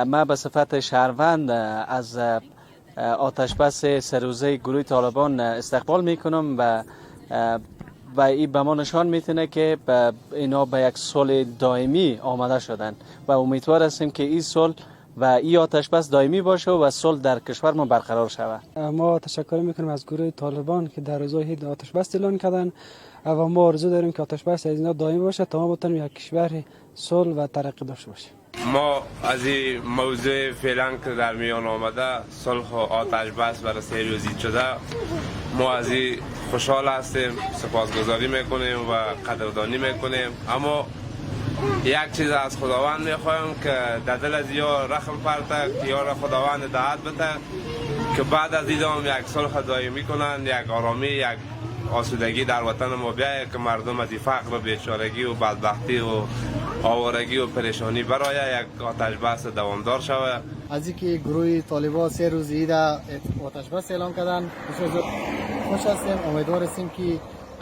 ما به صفت شهروند از آتش بس سه روزه گروه طالبان استقبال میکنم و این به ما نشان میتونه که اینا به یک صلح دائمی آماده شدن و امیدوار هستیم که این صلح و این آتش بس دائمی باشه و صلح در کشور ما برقرار شود. ما تشکر میکنیم از گروه طالبان که در روزهای عید آتش بس اعلان کردن و ما آرزو داریم که آتش بس از اینا دائمی باشه تا ما بتونیم یک کشور صلح و ترقی داشته باشیم. ما از این موضوع فعلا که در میان آمده صلح و آتش بس برای 3 روز شده، ما از این خوشحال هستیم، سپاسگزاری میکنیم و قدردانی میکنیم. اما یک چیز از خداوند میخوایم که در دل از یا رحم پرته که یا خداوند دعوت بده که بعد از این هم یک صلح دائمی کنن، یک آرامی، یک آسودگی در وطن ما بیاید که مردم از فقر و بیچارگی و بدبختی و آوارگی و پریشانی برای یک آتش بس دوامدار شود. از اینکه گروه طالبان 3 روز عید آتش بس اعلان کردن خوش هستیم. امیدوار هستیم که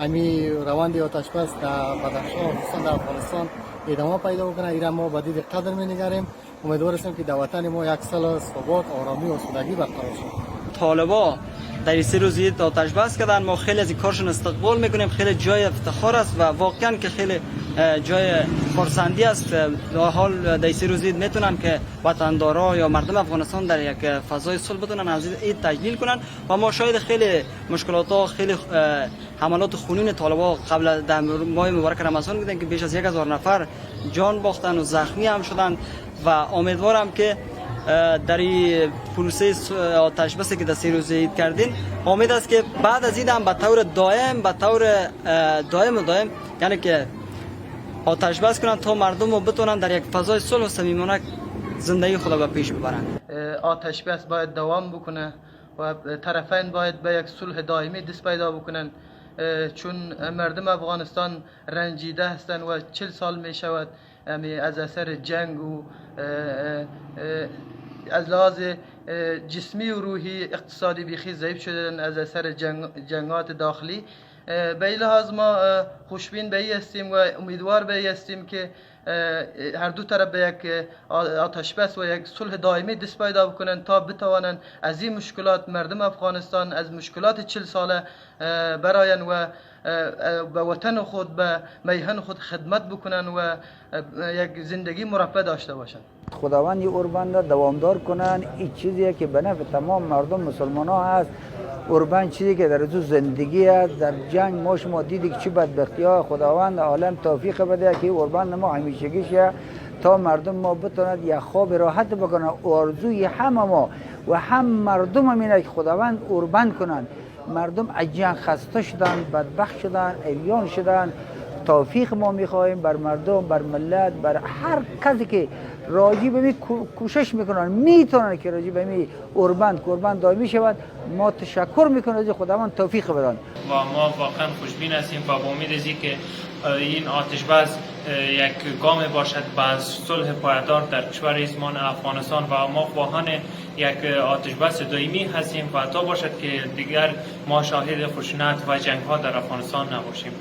امی روند آتش بس در بدخشان خصوصا در افغانستان ادامه پیدا بکنه. ایران ما با دید قدر می‌نگریم. امیدوار هستیم که در وطن ما یک صلح، ثبات، آرامی و آسودگی برقرار شود. طالبان در 3 روز عید آتش بس کردن، ما خیلی از این کارشون استقبال میکنیم. خیلی جای افتخار است و واقعا که خیلی جای خرسندی است. در حال در 3 روز عید میتونن که وطندارا یا مردم افغانستان در یک فضای صلح بتونن از عید تجلیل کنن و ما شاید خیلی مشکلات ها، خیلی حملات خونین طالبان قبل در ماه مبارک رمضان بودن که بیش از 1000 نفر جان باختن و زخمی هم شدن و امیدوارم که در این پروسه آتش بسی که در 3 روز عید کردین امید است که بعد از عید هم به طور دائم یعنی که آتش بس کنن تا مردم رو بتونن در یک فضای صلح و صمیمانه زندگی خود به پیش ببرن. آتش بس باید دوام بکنه و طرفین باید به یک صلح دائمی دست پیدا بکنن، چون مردم افغانستان رنجیده هستند و 40 سال می شود از اثر جنگ و از لحاظ جسمی و روحی اقتصادی بیخی ضعیف شدن از اثر جنگات داخلی. به این لحاظ ما خوشبین به این هستیم و امیدوار به این هستیم که هر دو طرف به یک آتش بس و یک صلح دائمی دست پیدا بکنن تا بتوانند از این مشکلات مردم افغانستان از مشکلات 40 ساله براین و به وطن خود به میهن خود خدمت بکنن و یک زندگی مرفه داشته باشند. خداوند این اوربند را دوامدار کنن. این چیزیه که به نفع تمام مردم مسلمان ها هست. اوربند چیزی که در تو زندگی است. در جنگ ما شما دیدید چه بدبختی ها. خداوند عالم توفیق بده که اوربند ما همیشگی شه تا مردم ما بتوند یک خواب راحت بکنن. آرزوی همه ما و هم مردم هم اینه که خداوند اوربند کنن. مردم از جنگ خسته شدن، بدبخت شدن، عریان شدن. توفیق ما میخواهیم بر مردم، بر ملت، بر هر کسی که راجی به می کوشش میکنن میتونن که راجی به می اوربند دائمی شود. ما تشکر میکنیم از خداوند توفیق بدن و ما واقعا خوشبین هستیم و با امید از که این آتش بس یک گام باشد به صلح پایدار در کشور ایزمان افغانستان و ما خواهان یک آتش بس دائمی هستیم و تا باشد که دیگر ما شاهد خشونت و جنگ ها در افغانستان نباشیم.